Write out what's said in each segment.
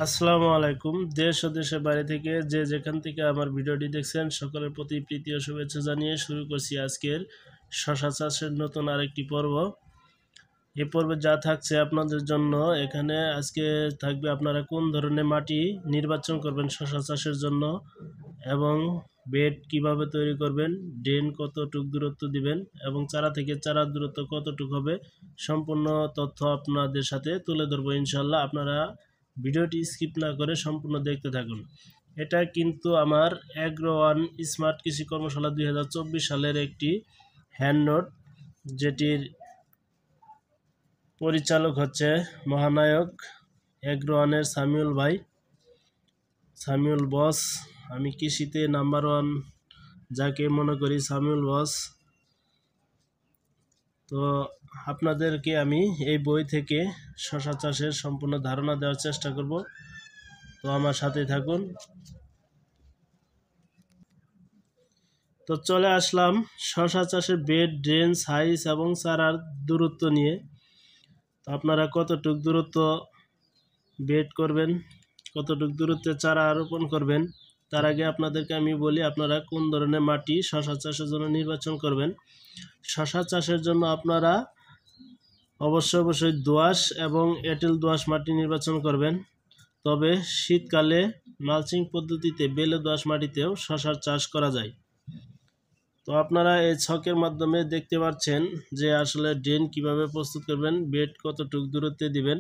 আসসালামু আলাইকুম। দেশ ও দেশের বাইরে থেকে যে যেখান থেকে আমার ভিডিওটি দেখছেন সকলের প্রতি প্রীতি ও শুভেচ্ছা জানিয়ে শুরু করছি আজকের শশা চাষের নতুন আরেকটি পর্ব। এই পর্বে যা থাকছে আপনাদের জন্য, এখানে আজকে থাকবে আপনারা কোন ধরনের মাটি নির্বাচন করবেন শশা চাষের জন্য, এবং বেড কিভাবে তৈরি করবেন, ড্রেন কতটুক দূরত্ব দিবেন এবং চারা থেকে চারার দূরত্ব কতটুক হবে, সম্পূর্ণ তথ্য আপনাদের সাথে তুলে ধরবো ইনশাল্লাহ। আপনারা ভিডিওটি স্কিপ না করে সম্পূর্ণ দেখতে থাকুন। এটা কিন্তু আমার অ্যাগ্রো-ওয়ান স্মার্ট কৃষি কর্মশালা 2024 সালের একটি হ্যান্ড নোট, যেটির পরিচালক হচ্ছে মহানায়ক অ্যাগ্রো-ওয়ানের সামিউল ভাই, সামিউল বস। আমি কৃষিতে নাম্বার ওয়ান যাকে মনে করি সামিউল বস। তো আপনাদেরকে আমি এই বই থেকে শশা চাষের সম্পূর্ণ ধারণা দেওয়ার চেষ্টা করব, তো আমার সাথে থাকুন। তো চলে আসলাম শশা চাষের বেড, ড্রেন, সাইজ এবং চারার দূরত্ব নিয়ে। তো আপনারা কতটুক দূরত্ব বেড করবেন, কতটুক দূরত্বে চারা রোপণ করবেন, তার আগে আপনাদেরকে আমি বলি আপনারা কোন ধরনের মাটি শশা চাষের জন্য নির্বাচন করবেন। শশা চাষের জন্য আপনারা অবশ্যই দোআঁশ এবং এঁটেল দোআঁশ মাটি নির্বাচন করবেন। তবে শীতকালে মালচিং পদ্ধতিতে বেলে দোআঁশ মাটিতেও শশার চাষ করা যায়। তো আপনারা এই ছকের মাধ্যমে দেখতে পাচ্ছেন যে আসলে ড্রেন কিভাবে প্রস্তুত করবেন, বেড কতটুক দূরত্বে দিবেন।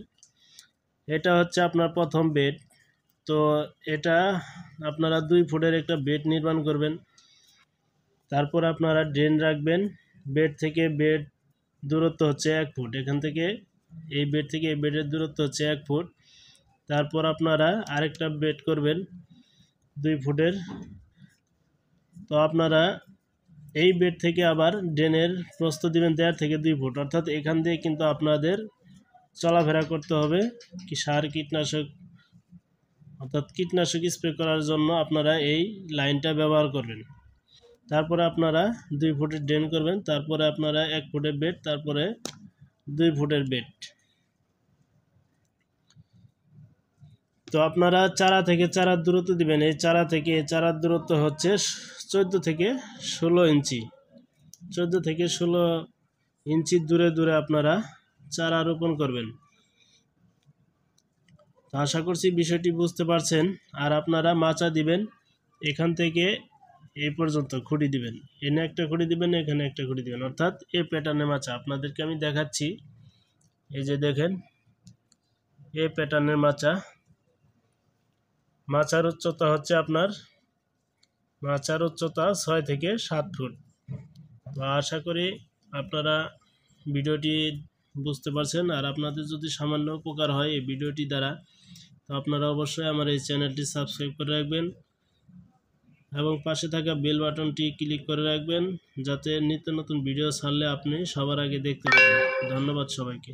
এটা হচ্ছে আপনার প্রথম বেড। তো এটা আপনারা 2 ফুটের একটা বেড নির্মাণ করবেন। তারপর আপনারা ড্রেন রাখবেন। বেড থেকে বেড দূরত্ব হচ্ছে 1 ফুট। এখান থেকে এই বেড থেকে এই বেডের দূরত্ব হচ্ছে 1 ফুট। তারপর আপনারা আরেকটা বেড করবেন 2 ফুটের। তো আপনারা এই বেড থেকে আবার ড্রেনের প্রস্থ দিবেন 1.5 থেকে 2 ফুট, অর্থাৎ এখান দিয়ে কিন্তু আপনাদের চলাফেরা করতে হবে কি সার কীটনাশক, অর্থাৎ কীটনাশক স্প্রে করার জন্য আপনারা এই লাইনটা ব্যবহার করবেন। তারপরে আপনারা 2 ফুটের ড্রেন করবেন, তারপরে আপনারা 1 ফুটের বেড, তারপরে 2 ফুটের বেড। তো আপনারা চারা থেকে চারার দূরত্ব দিবেন। এই চারা থেকে চারার দূরত্ব হচ্ছে 14 থেকে 16 ইঞ্চি। 14 থেকে 16 ইঞ্চি দূরে দূরে আপনারা চারা রোপণ করবেন। তো আশা করছি বিষয়টি বুঝতে পারছেন। আর আপনারা মাচা দিবেন, এখান থেকে এই পর্যন্ত খুঁটি দিবেন, এখানে একটা খুঁটি দিবেন, এখানে একটা খুঁটি দিবেন, অর্থাৎ এই প্যাটার্নে মাচা আপনাদেরকে আমি দেখাচ্ছি। এই যে দেখেন এই প্যাটার্নের মাচা। মাচার উচ্চতা হচ্ছে আপনার 6 থেকে 7 ফুট। তো আশা করি আপনারা ভিডিওটি বুঝতে পারছেন। আর আপনাদের যদি সামান্য উপকার হয় এই ভিডিওটি দ্বারা, তো আপনারা অবশ্যই আমার এই চ্যানেলটি সাবস্ক্রাইব করে রাখবেন এবং পাশে থাকা বেল বাটনটি ক্লিক করে রাখবেন, যাতে নিত্য নতুন ভিডিও ছাড়লে আপনি সবার আগে দেখতে পাবেন। ধন্যবাদ সবাইকে।